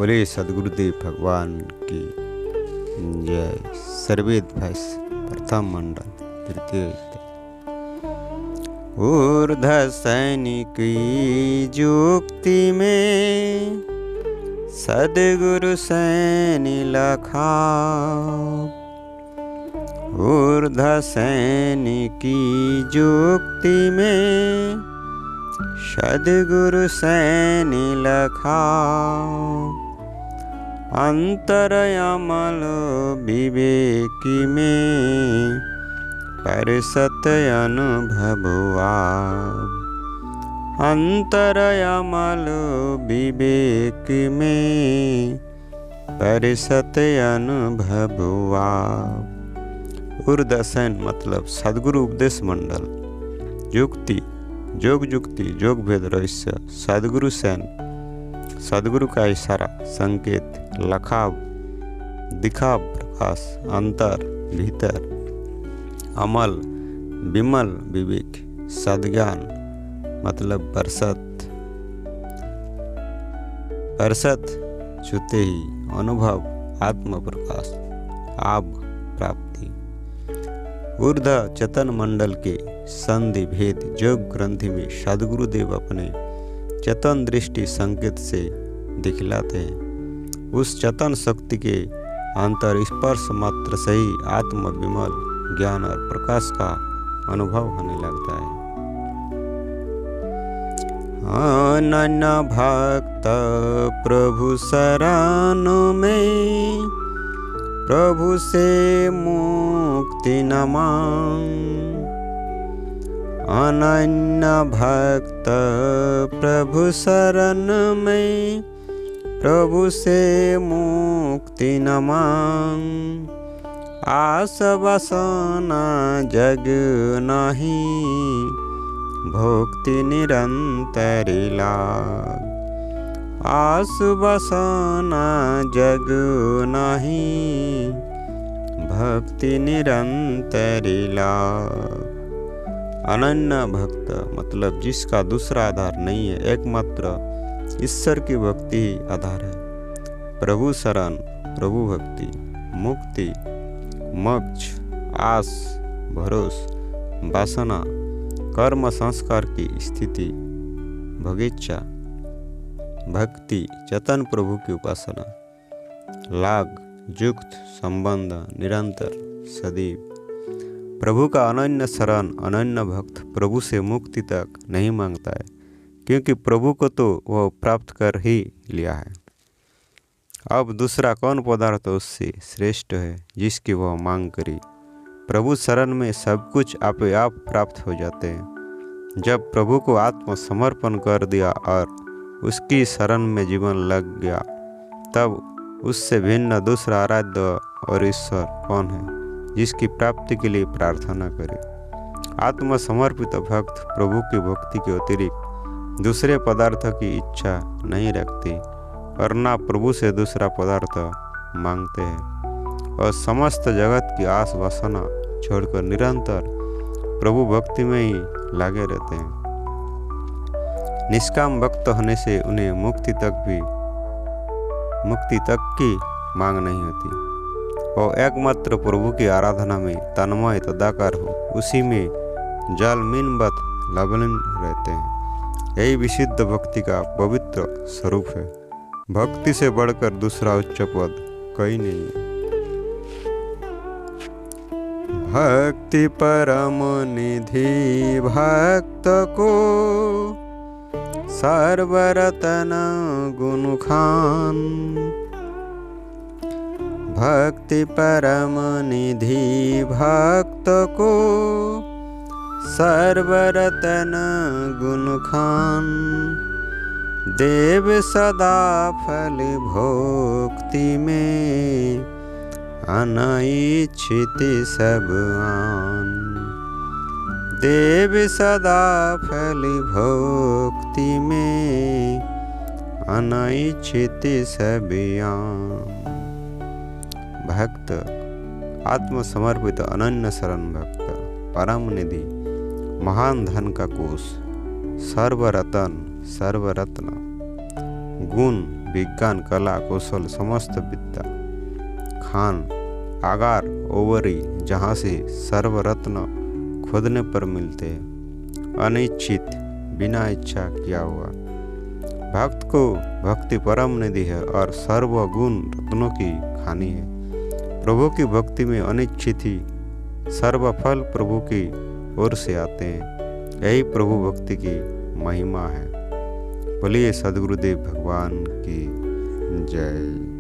बोले सदगुरुदेव भगवान की जय। सर्वेद भैस प्रथम मंडल तृतीय। ऊर्ध सैनिक जुक्ति में सदगुरु सैनि लखा। ऊर्ध सैनिक जुक्ति में सदगुरु सैनि लखा। अंतर अमल विवेक में परसत अनुभवा। अंतर अमल विवेक में परसत अनुभवा। ऊर्ध्वसेन मतलब सदगुरु उपदेश मंडल। युक्ति जोग जुक्ति जोग भेद रहस्य। सदगुरु सैन सदगुरु का इशारा संकेत। लखाव दिखा प्रकाश। अंतर भीतर। अमल विमल विवेक। सद्ज्ञान मतलब बरसत बरसत छूते ही अनुभव आत्म प्रकाश आब प्राप्ति। ऊर्ध चेतन मंडल के संधि भेद जोग ग्रंथि में सदगुरुदेव अपने चेतन दृष्टि संकेत से दिखलाते हैं। उस चेतन शक्ति के अंतर स्पर्श मात्र से ही आत्म विमल ज्ञान और प्रकाश का अनुभव होने लगता है। अनन्य भक्त प्रभु शरण में प्रभु से मुक्ति न मांग। अनन्य भक्त प्रभु शरण में प्रभु से मुक्ति न मांग। आस वासना जग नहीं भक्ति निरंतर लाग। आस वासना जग नहीं भक्ति निरंतर लाग। अनन्य भक्त मतलब जिसका दूसरा आधार नहीं है, एकमात्र ईश्वर की भक्ति ही आधार है। प्रभु शरण प्रभु भक्ति। मुक्ति मोक्ष आस भरोस वासना कर्म संस्कार की स्थिति भगेच्छा। भक्ति चेतन प्रभु की उपासना। लाग युक्त संबंध निरंतर सदैव। प्रभु का अनन्य शरण अनन्य भक्त प्रभु से मुक्ति तक नहीं मांगता है, क्योंकि प्रभु को तो वह प्राप्त कर ही लिया है। अब दूसरा कौन पदार्थ उससे श्रेष्ठ है जिसकी वह मांग करी। प्रभु शरण में सब कुछ आपे आप प्राप्त हो जाते हैं। जब प्रभु को आत्मसमर्पण कर दिया और उसकी शरण में जीवन लग गया, तब उससे भिन्न दूसरा आराध्य और ईश्वर कौन है जिसकी प्राप्ति के लिए प्रार्थना करे। आत्मसमर्पित भक्त प्रभु की भक्ति के अतिरिक्त दूसरे पदार्थ की इच्छा नहीं रखते और ना प्रभु से दूसरा पदार्थ मांगते हैं, और समस्त जगत की आस वासना छोड़कर निरंतर प्रभु भक्ति में ही लगे रहते हैं। निष्काम भक्त होने से उन्हें मुक्ति तक की मांग नहीं होती। और एकमात्र प्रभु की आराधना में तन्मय तदाकार हो, उसी में जलमीनवत लवलीन रहते हैं। यही विशुद्ध भक्ति का पवित्र स्वरूप है। भक्ति से बढ़कर दूसरा उच्च पद कहीं नहीं है। भक्ति परम निधि भक्त को सर्वरतन गुण खान। भक्ति परम निधि भक्त को सर्वरतन गुण खान। देव सदा फल भोक्ति में अनइच्छित सब आन। देव सदा फल भोक्ति में अनइच्छित सब आन। भक्त आत्मसमर्पित अनन्य शरण भक्त परम निधि महान धन का कोष सर्वरतन सर्वरत्न गुण विज्ञान, कला, कौशल, समस्त विद्या, खान, आगार, ओवरी, जहाँ से सर्वरत्न खोदने पर मिलते हैं, अनिच्छित, बिना इच्छा किया हुआ। भक्त को भक्ति परम निधि है और सर्वगुण रत्नों की खानी है। प्रभु की भक्ति में अनिच्छित ही सर्वफल प्रभु की ओर से आते हैं। यही प्रभु भक्ति की महिमा है। बोलिए सद्गुरुदेव भगवान की जय।